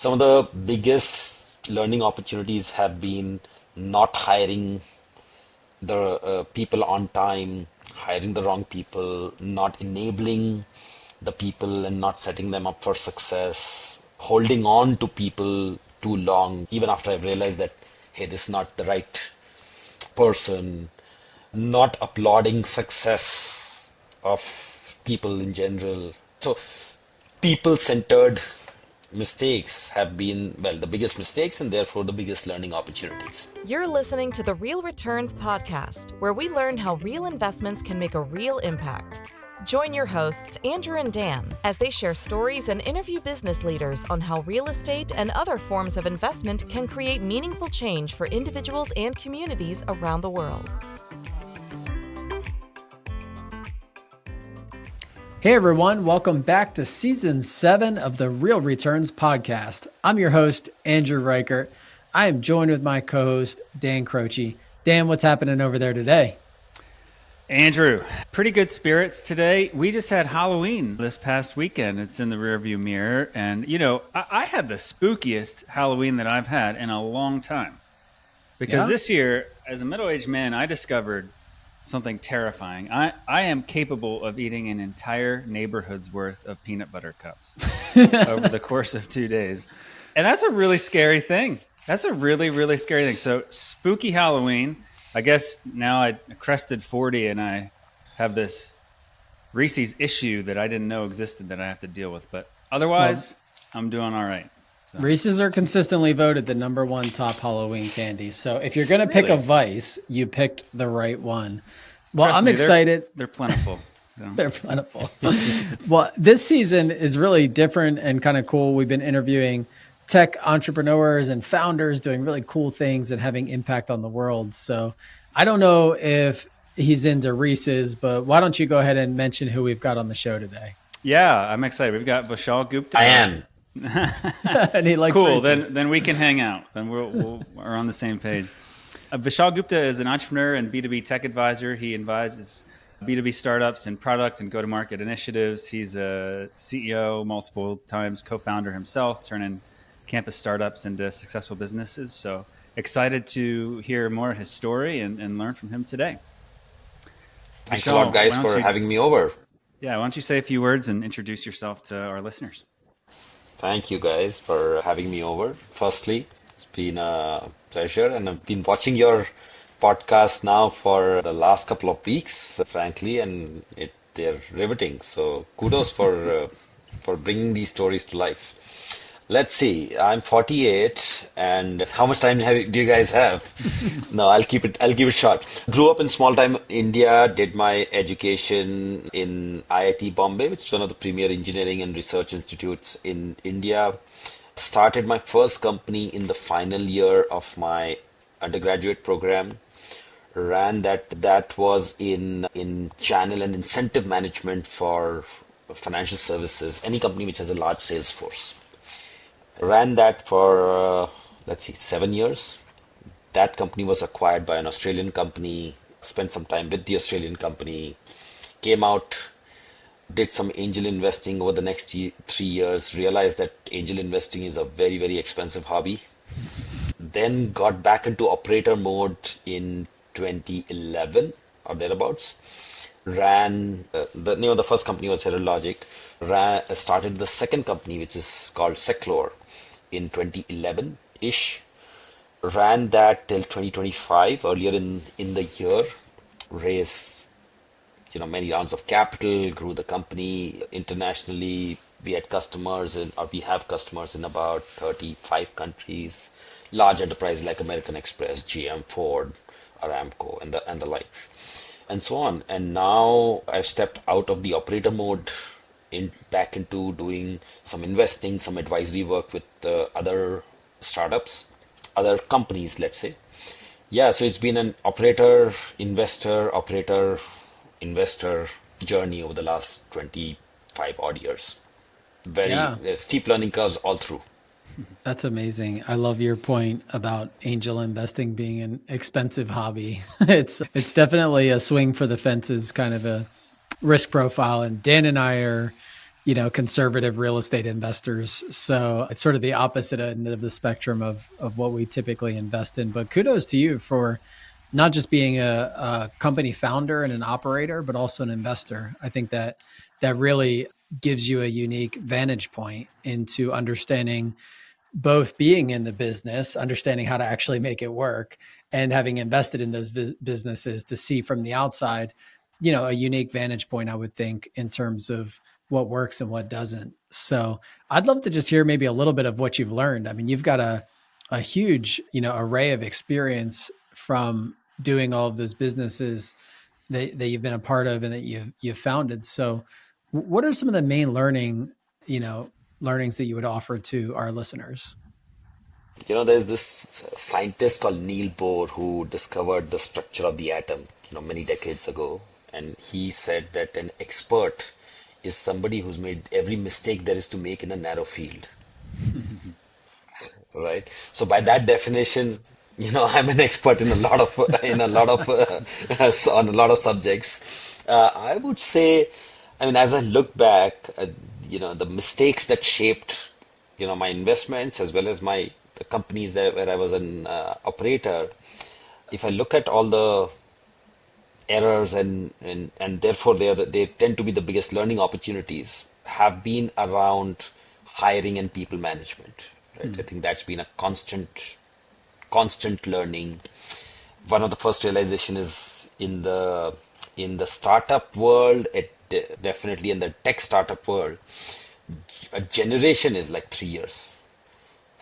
Some of the biggest learning opportunities have been not hiring the people on time, hiring the wrong people, not enabling the people and not setting them up for success, holding on to people too long, even after I've realized that, hey, this is not the right person, not applauding success of people in general. So, people centered mistakes have been, well, the biggest mistakes and therefore the biggest learning opportunities. You're listening to the Real Returns podcast, where we learn how real investments can make a real impact. Join your hosts, Andrew and Dan, as they share stories and interview business leaders on how real estate and other forms of investment can create meaningful change for individuals and communities around the world. Hey everyone, welcome back to Season 7 of the Real Returns podcast. I'm your host, Andrew Reichert. I am joined with my co-host, Dan Croce. Dan, what's happening over there today? Andrew, pretty good spirits today. We just had Halloween this past weekend. It's in the rearview mirror. And, you know, I had the spookiest Halloween that I've had in a long time. Because this year, as a middle-aged man, I discovered something terrifying. I am capable of eating an entire neighborhood's worth of peanut butter cups over the course of 2 days. And that's a really scary thing. That's a really, really scary thing. So spooky Halloween. I guess now I crested 40 and I have this Reese's issue that I didn't know existed that I have to deal with. But otherwise, I'm doing all right. So. Reese's are consistently voted the #1 top Halloween candy. So if you're going to pick a vice, you picked the right one. Well, Trust I'm me, excited. They're plentiful. So. They're plentiful. Well, this season is really different and kind of cool. We've been interviewing tech entrepreneurs and founders doing really cool things and having impact on the world. So I don't know if he's into Reese's, but why don't you go ahead and mention who we've got on the show today? Yeah, I'm excited. We've got Vishal Gupta. I am. And he likes cool. Reese's. Then we can hang out. Then we're on the same page. Vishal Gupta is an entrepreneur and B2B tech advisor. He advises B2B startups and product and go-to-market initiatives. He's a CEO, multiple times co-founder himself, turning campus startups into successful businesses. So excited to hear more of his story and learn from him today. Thanks Vishal, a lot, guys, for having me over. Yeah, why don't you say a few words and introduce yourself to our listeners? Thank you, guys, for having me over. Firstly, it's been a pleasure, and I've been watching your podcast now for the last couple of weeks, frankly, and they're riveting. So kudos for bringing these stories to life. Let's see. I'm 48, and how much time do you guys have? No, I'll keep it short. Grew up in small-time India. Did my education in IIT Bombay, which is one of the premier engineering and research institutes in India. Started my first company in the final year of my undergraduate program. Ran that was in channel and incentive management for financial services. Any company which has a large sales force. Ran that for, 7 years. That company was acquired by an Australian company, spent some time with the Australian company, came out, did some angel investing over the next 3 years, realized that angel investing is a very, very expensive hobby. Then got back into operator mode in 2011 or thereabouts. Ran, the name of the first company was Logic. Started the second company, which is called Seclore, in 2011-ish. Ran that till 2025, earlier in the year. Raised, many rounds of capital, grew the company internationally. We had customers we have customers in about 35 countries. Large enterprises like American Express, GM, Ford, Aramco, and the likes, and so on. And now I've stepped out of the operator mode back into doing some investing, some advisory work with other startups, other companies, let's say. Yeah, so it's been an operator, investor journey over the last 25 odd years. Very steep learning curves all through. That's amazing. I love your point about angel investing being an expensive hobby. It's definitely a swing for the fences kind of a risk profile. And Dan and I are conservative real estate investors. So it's sort of the opposite end of the spectrum of what we typically invest in. But kudos to you for not just being a company founder and an operator, but also an investor. I think that really gives you a unique vantage point into understanding both being in the business, understanding how to actually make it work, and having invested in those businesses to see from the outside, a unique vantage point, I would think, in terms of what works and what doesn't. So I'd love to just hear maybe a little bit of what you've learned. I mean, you've got a huge, array of experience from doing all of those businesses that you've been a part of and that you've founded. So what are some of the main learnings that you would offer to our listeners? There's this scientist called Niels Bohr who discovered the structure of the atom, many decades ago. And he said that an expert is somebody who's made every mistake there is to make in a narrow field. Right? So by that definition, I'm an expert in a lot of on a lot of subjects. I would say, I mean, as I look back, the mistakes that shaped, my investments as well as the companies where I was an operator. If I look at all the errors and therefore they tend to be the biggest learning opportunities, have been around hiring and people management. Right? I think that's been a constant learning. One of the first realization is in the startup world, definitely in the tech startup world, a generation is like 3 years.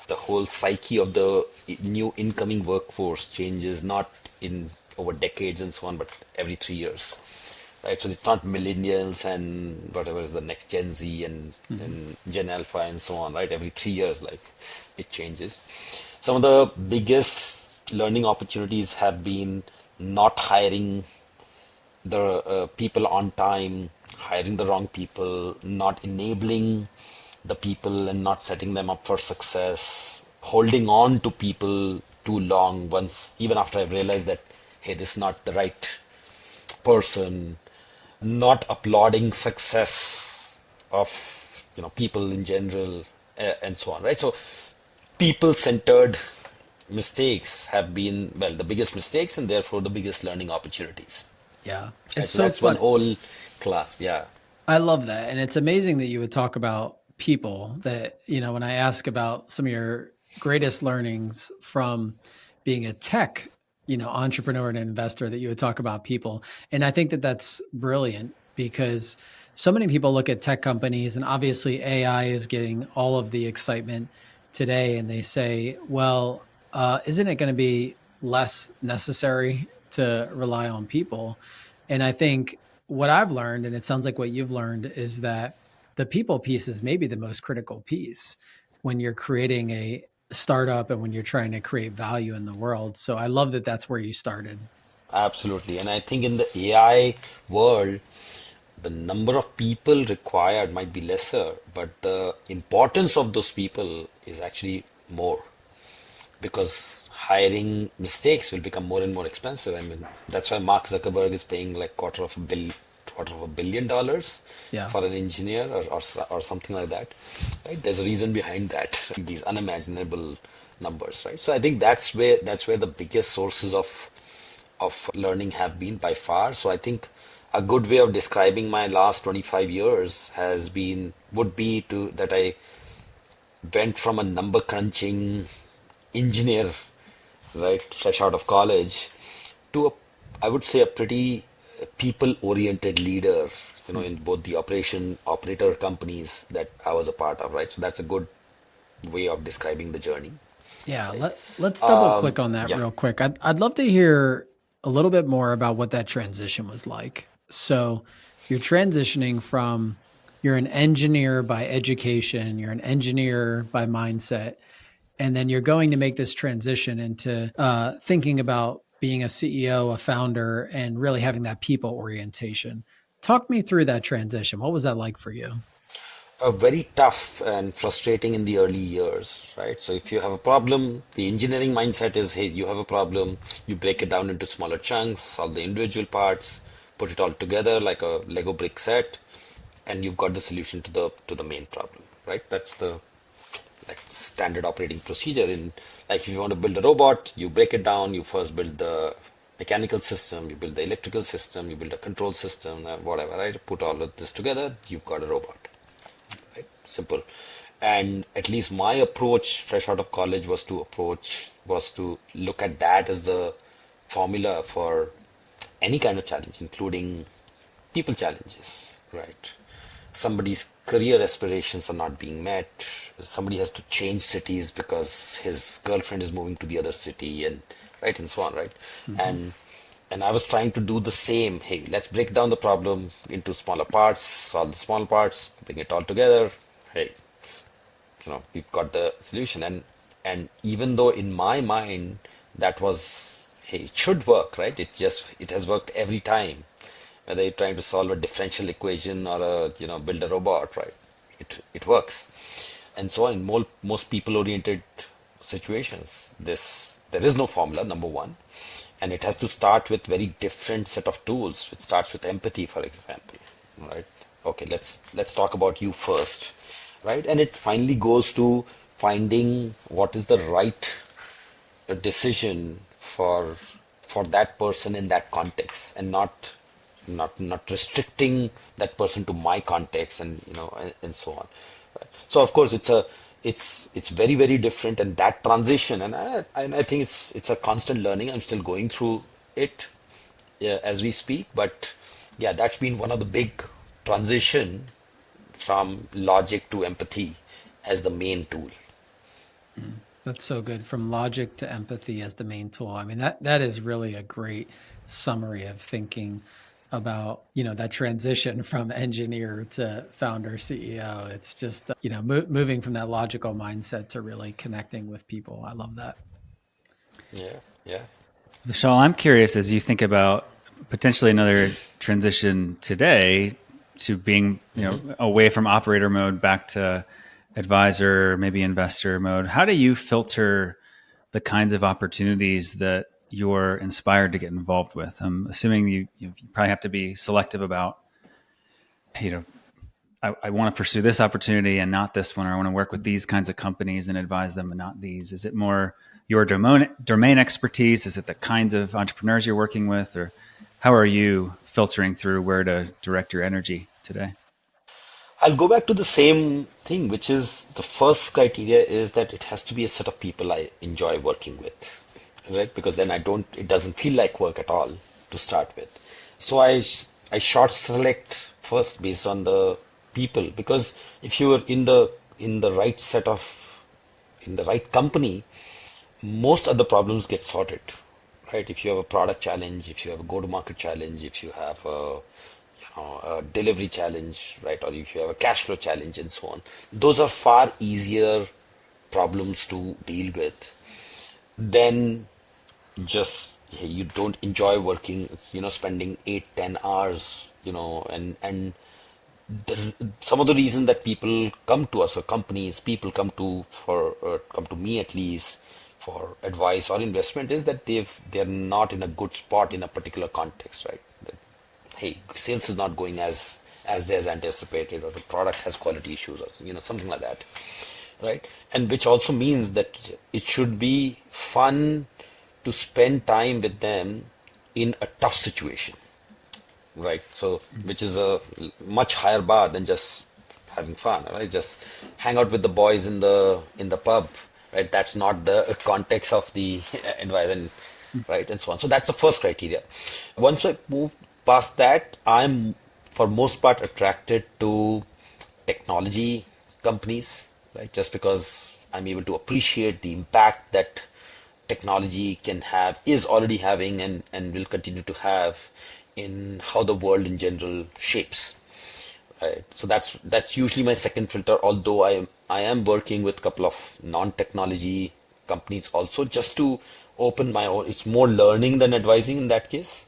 The whole psyche of the new incoming workforce changes not in over decades and so on, but every 3 years. Right, so it's not millennials and whatever is the next Gen Z and Gen Alpha and so on. Right, every 3 years, like it changes. Some of the biggest learning opportunities have been not hiring the people on time, hiring the wrong people, not enabling the people and not setting them up for success, holding on to people too long even after I've realized that, hey, this is not the right person, not applauding success of people in general, and so on, right? So people-centered mistakes have been, well, the biggest mistakes and therefore the biggest learning opportunities. Yeah, Right? it's So so that's one fun. whole class. Yeah. I love that. And it's amazing that you would talk about people that, when I ask about some of your greatest learnings from being a tech, entrepreneur and investor, that you would talk about people. And I think that that's brilliant because so many people look at tech companies and obviously AI is getting all of the excitement today. And they say, well, isn't it going to be less necessary to rely on people? And I think what I've learned, and it sounds like what you've learned, is that the people piece is maybe the most critical piece when you're creating a startup and when you're trying to create value in the world. So I love that that's where you started. Absolutely. And I think in the AI world, the number of people required might be lesser, but the importance of those people is actually more because hiring mistakes will become more and more expensive. I mean, that's why Mark Zuckerberg is paying like $250 million Yeah. for an engineer or something like that. Right? There's a reason behind that. These unimaginable numbers, right? So I think that's where the biggest sources of learning have been by far. So I think a good way of describing my last 25 years would be that I went from a number crunching engineer, right, fresh out of college, to I would say a pretty people oriented leader, in both the operator companies that I was a part of, right? So that's a good way of describing the journey. Yeah. Let's double click on that Yeah. real quick. I'd love to hear a little bit more about what that transition was like. So you're transitioning from, you're an engineer by education, you're an engineer by mindset, and then you're going to make this transition into thinking about being a CEO, a founder, and really having that people orientation. Talk me through that transition. What was that like for you? Very tough and frustrating in the early years, right? So if you have a problem, the engineering mindset is, hey, you have a problem, you break it down into smaller chunks, solve the individual parts, put it all together like a Lego brick set, and you've got the solution to the main problem, right? That's the like standard operating procedure. In like if you want to build a robot, you break it down. You first build the mechanical system, you build the electrical system, you build a control system, whatever, right? Put all of this together, you've got a robot, right? Simple. And at least my approach, fresh out of college, was to look at that as the formula for any kind of challenge, including people challenges, right? Somebody's career aspirations are not being met. Somebody has to change cities because his girlfriend is moving to the other city, and right, and so on, right? And I was trying to do the same. Hey, let's break down the problem into smaller parts, solve the small parts, bring it all together. Hey, we've got the solution. And even though in my mind that was, hey, it should work, right? It has worked every time. Whether you're trying to solve a differential equation or build a robot, right? It works. And so in most people-oriented situations, there is no formula, number one, and it has to start with very different set of tools. It starts with empathy, for example, right? Okay, let's talk about you first, right? And it finally goes to finding what is the right decision for that person in that context, and not restricting that person to my context, and so on. Right? So of course it's very, very different, and that transition, and I think it's a constant learning. I'm still going through it, yeah, as we speak, but yeah, that's been one of the big transition from logic to empathy as the main tool. That's so good. From logic to empathy as the main tool. I mean, that is really a great summary of thinking about, that transition from engineer to founder CEO. It's just, moving from that logical mindset to really connecting with people. I love that. Yeah, yeah. Vishal, I'm curious, as you think about potentially another transition today to being, away from operator mode back to advisor, maybe investor mode, how do you filter the kinds of opportunities that you're inspired to get involved with? I'm assuming you probably have to be selective about, I want to pursue this opportunity and not this one, or I want to work with these kinds of companies and advise them and not these. Is it more your domain expertise? Is it the kinds of entrepreneurs you're working with? Or how are you filtering through where to direct your energy today? I'll go back to the same thing, which is the first criteria is that it has to be a set of people I enjoy working with, right? Because then it doesn't feel like work at all to start with. So I short select first based on the people, because if you are in the right in the right company, most of the problems get sorted, right? If you have a product challenge, if you have a go-to-market challenge, if you have a delivery challenge, right, or if you have a cash flow challenge and so on, those are far easier problems to deal with than just, hey, you don't enjoy working, spending 8-10 hours, and some of the reason that people come to us, or people come to me at least for advice or investment, is that they're not in a good spot in a particular context, right? That, hey, sales is not going as they're anticipated, or the product has quality issues, or something like that, right? And which also means that it should be fun to spend time with them in a tough situation, right? So, which is a much higher bar than just having fun, right? Just hang out with the boys in the pub, right? That's not the context of the environment, right? And so on. So that's the first criteria. Once I move past that, I'm for most part attracted to technology companies, right? Just because I'm able to appreciate the impact that technology is already having, and will continue to have in how the world in general shapes. Right. So that's usually my second filter, although I am working with a couple of non-technology companies also, just to open my own. It's more learning than advising in that case,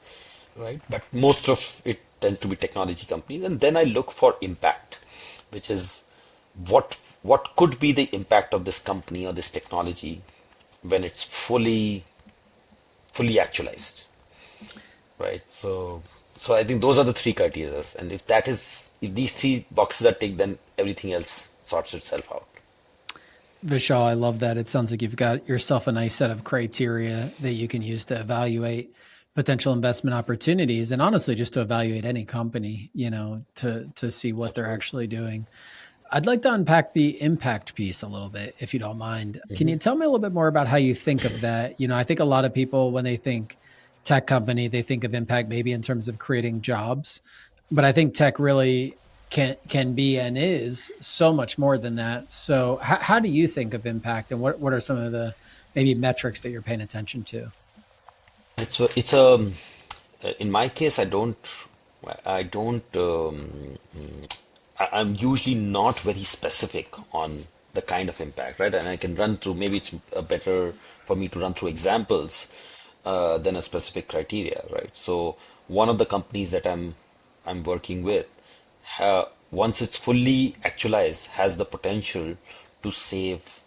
right? But most of it tends to be technology companies, and then I look for impact, which is what could be the impact of this company or this technology when it's fully actualized, right? So I think those are the three criteria, and if that is if these three boxes are ticked, then everything else sorts itself out. Vishal, I love that. It sounds like you've got yourself a nice set of criteria that you can use to evaluate potential investment opportunities, and honestly, just to evaluate any company, to see what they're actually doing. I'd like to unpack the impact piece a little bit, if you don't mind. Can you tell me a little bit more about how you think of that? I think a lot of people, when they think tech company, they think of impact maybe in terms of creating jobs, but I think tech really can be and is so much more than that. So how do you think of impact, and what are some of the maybe metrics that you're paying attention to? It's in my case, I don't, I'm usually not very specific on the kind of impact, right? And I can run through, maybe it's better for me to run through examples than a specific criteria, right? So one of the companies that I'm working with, once it's fully actualized, has the potential to save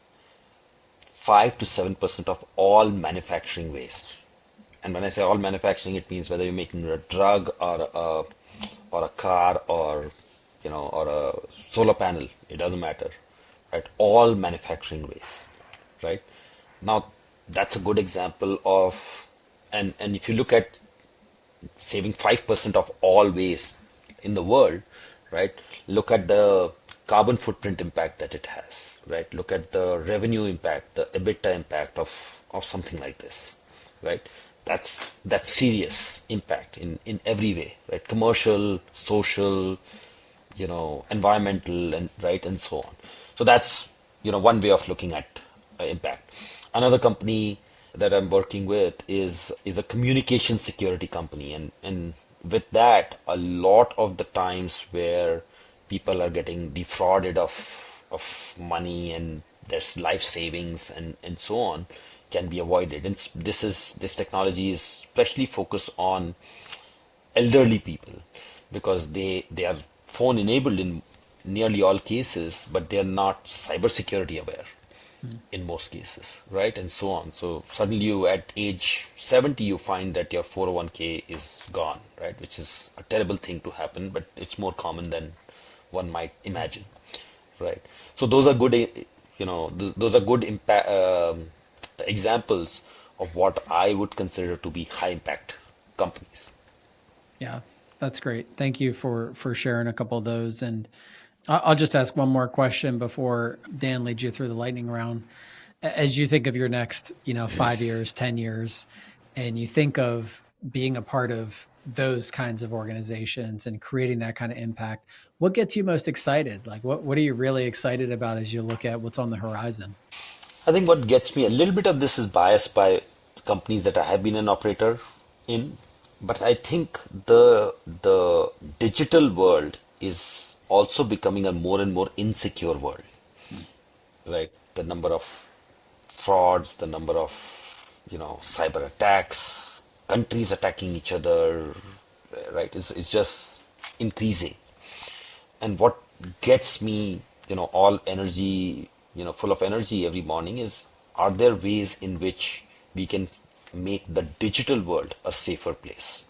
5 to 7% of all manufacturing waste. And when I say all manufacturing, it means whether you're making a drug or a car or a solar panel, it doesn't matter, right? All manufacturing waste, right? Now that's a good example of, and if you look at saving 5% of all waste in the world, right? Look at the carbon footprint impact that it has, right? Look at the revenue impact, the EBITDA impact of something like this, right? That's serious impact in every way, right? Commercial, social, environmental, and right, and so on. So that's one way of looking at impact. Another company that I'm working with is a communication security company, and with that, a lot of the times where people are getting defrauded of money and there's life savings and so on can be avoided. And this technology is especially focused on elderly people because they are phone enabled in nearly all cases, but they are not cybersecurity aware in most cases, right? And so on. So suddenly you at age 70, you find that your 401k is gone, right? Which is a terrible thing to happen, but it's more common than one might imagine, right? So those are good, those are good examples of what I would consider to be high impact companies. Yeah, that's great. Thank you for sharing a couple of those. And I'll just ask one more question before Dan leads you through the lightning round. As you think of your next, 5 years, 10 years, and you think of being a part of those kinds of organizations and creating that kind of impact, what gets you most excited? Like, what are you really excited about as you look at what's on the horizon? I think what gets me, a little bit of this is biased by companies that I have been an operator in, but I think the digital world is also becoming a more and more insecure world, right? The number of frauds, the number of cyber attacks, countries attacking each other, right? It's just increasing. And what gets me, all energy, full of energy every morning is, are there ways in which we can make the digital world a safer place,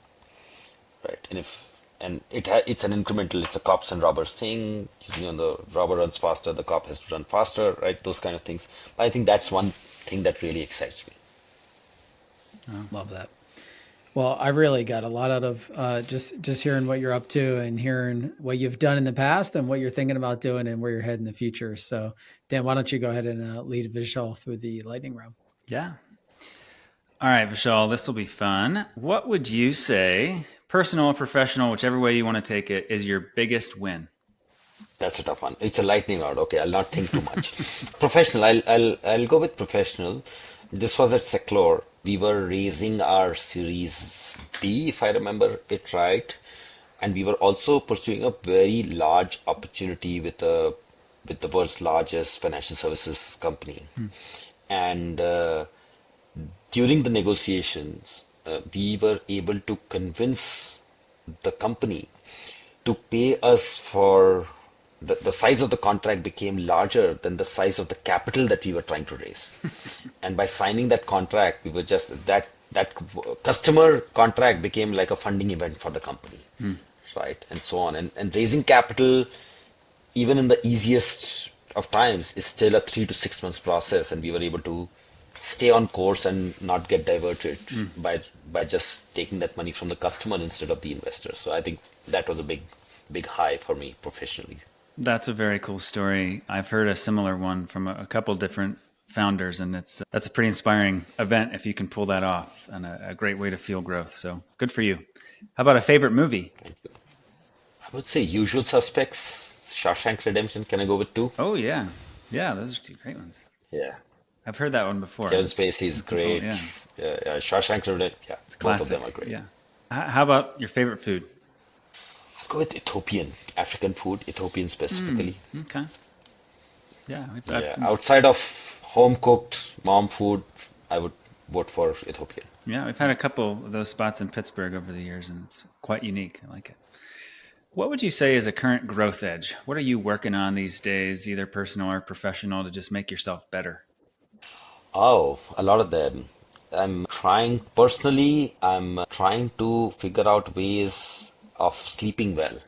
right? It's an incremental, it's a cops and robbers thing. The robber runs faster, the cop has to run faster, right? Those kind of things. But I think that's one thing that really excites me. Love that. Well, I really got a lot out of just hearing what you're up to and hearing what you've done in the past and what you're thinking about doing and where you're heading in the future. So, Dan, why don't you go ahead and lead Vishal through the lightning round? Yeah. All right, Vishal, this will be fun. What would you say, personal or professional, whichever way you want to take it, is your biggest win? That's a tough one. It's a lightning round. Okay, I'll not think too much. Professional. I'll go with professional. This was at Seclore. We were raising our Series B, if I remember it right, and we were also pursuing a very large opportunity with the world's largest financial services company. And during the negotiations, we were able to convince the company to pay us for the size of the contract became larger than the size of the capital that we were trying to raise. And by signing that contract, we were just that customer contract became like a funding event for the company, right? And so on. And raising capital, even in the easiest of times, is still a 3 to 6 months process. And we were able to stay on course and not get diverted by just taking that money from the customer instead of the investor. So I think that was a big high for me professionally. That's a very cool story. I've heard a similar one from a couple different founders, and that's a pretty inspiring event if you can pull that off, and a great way to fuel growth. So good for you. How about a favorite movie? I would say Usual Suspects, Shawshank Redemption. Can I go with 2? Oh yeah, those are 2 great ones. Yeah. I've heard that one before. Kevin Spacey is great. Yeah. Shawshank Redemption. Yeah, both of them are great. Yeah. How about your favorite food? I'll go with Ethiopian, African food, Ethiopian specifically. Okay. Yeah. Outside of home cooked mom food, I would vote for Ethiopian. Yeah, we've had a couple of those spots in Pittsburgh over the years, and it's quite unique. I like it. What would you say is a current growth edge? What are you working on these days, either personal or professional, to just make yourself better? Oh, a lot of them. I'm trying to figure out ways of sleeping well,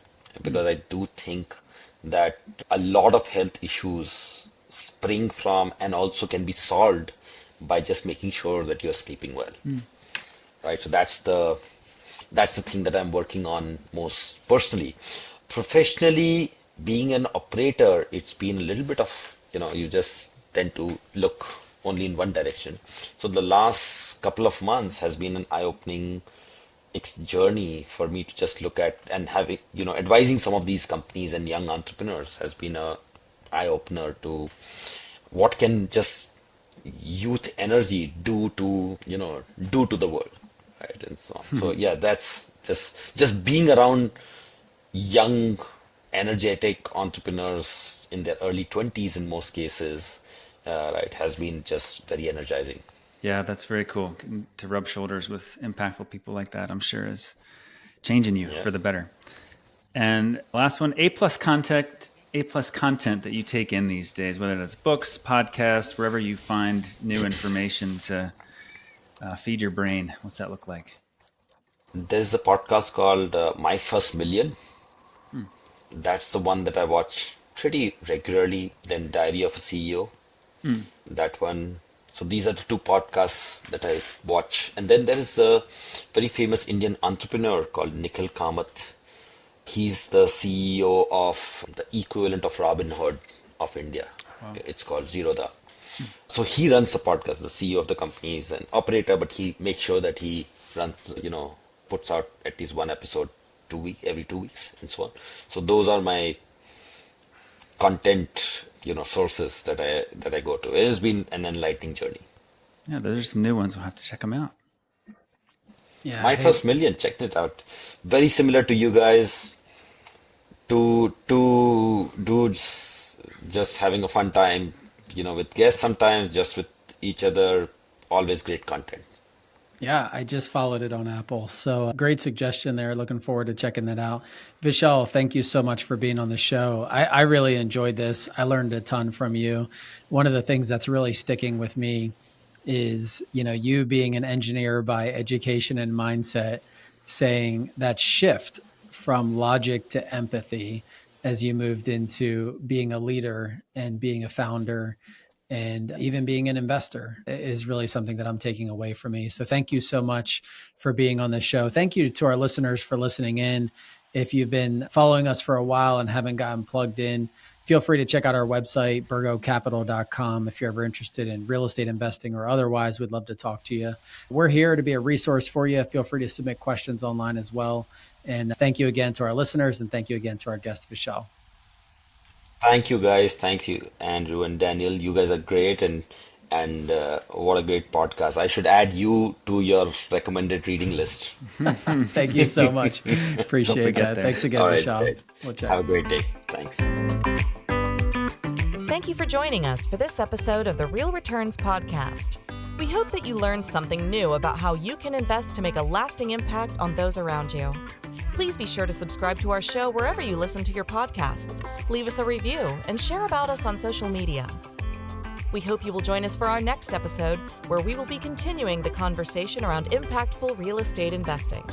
because I do think that a lot of health issues spring from and also can be solved by just making sure that you're sleeping well. Right? So that's the thing that I'm working on most personally. Professionally, being an operator, it's been a little bit of, you just tend to look only in one direction. So the last couple of months has been an eye-opening journey for me to just look at, and having, advising some of these companies and young entrepreneurs has been a eye-opener to what can just youth energy do to the world, right? And so on. So yeah, that's just being around young, energetic entrepreneurs in their early 20s in most cases, right, has been just very energizing. Yeah, that's very cool. To rub shoulders with impactful people like that, I'm sure is changing you for the better. And last one, A+ content that you take in these days, whether that's books, podcasts, wherever you find new information to feed your brain. What's that look like? There's a podcast called My First Million. That's the one that I watch pretty regularly. Then Diary of a CEO. That one. So these are the 2 podcasts that I watch. And then there is a very famous Indian entrepreneur called Nikhil Kamath. He's the CEO of the equivalent of Robinhood of India. Wow. It's called Zerodha. So he runs the podcast, the CEO of the company is an operator, but he makes sure that he runs, puts out at least one episode every 2 weeks and so on. So those are my content, sources that I go to. It has been an enlightening journey. Yeah, those are some new ones. We'll have to check them out. Yeah, My First Million, checked it out. Very similar to you guys. Two dudes just having a fun time, with guests sometimes, just with each other. Always great content. Yeah, I just followed it on Apple. So great suggestion there. Looking forward to checking that out. Vishal, thank you so much for being on the show. I really enjoyed this. I learned a ton from you. One of the things that's really sticking with me is, you being an engineer by education and mindset, saying that shift from logic to empathy as you moved into being a leader and being a founder and even being an investor is really something that I'm taking away from me. So thank you so much for being on the show. Thank you to our listeners for listening in. If you've been following us for a while and haven't gotten plugged in, feel free to check out our website, burgocapital.com. If you're ever interested in real estate investing or otherwise, we'd love to talk to you. We're here to be a resource for you. Feel free to submit questions online as well. And thank you again to our listeners, and thank you again to our guest, Vishal. Thank you, guys. Thank you, Andrew and Daniel. You guys are great, and what a great podcast. I should add you to your recommended reading list. Thank you so much. Appreciate that. Thanks again, Vishal. We'll have a great day. Thanks. Thank you for joining us for this episode of the Real Returns Podcast. We hope that you learned something new about how you can invest to make a lasting impact on those around you. Please be sure to subscribe to our show wherever you listen to your podcasts, leave us a review, and share about us on social media. We hope you will join us for our next episode, where we will be continuing the conversation around impactful real estate investing.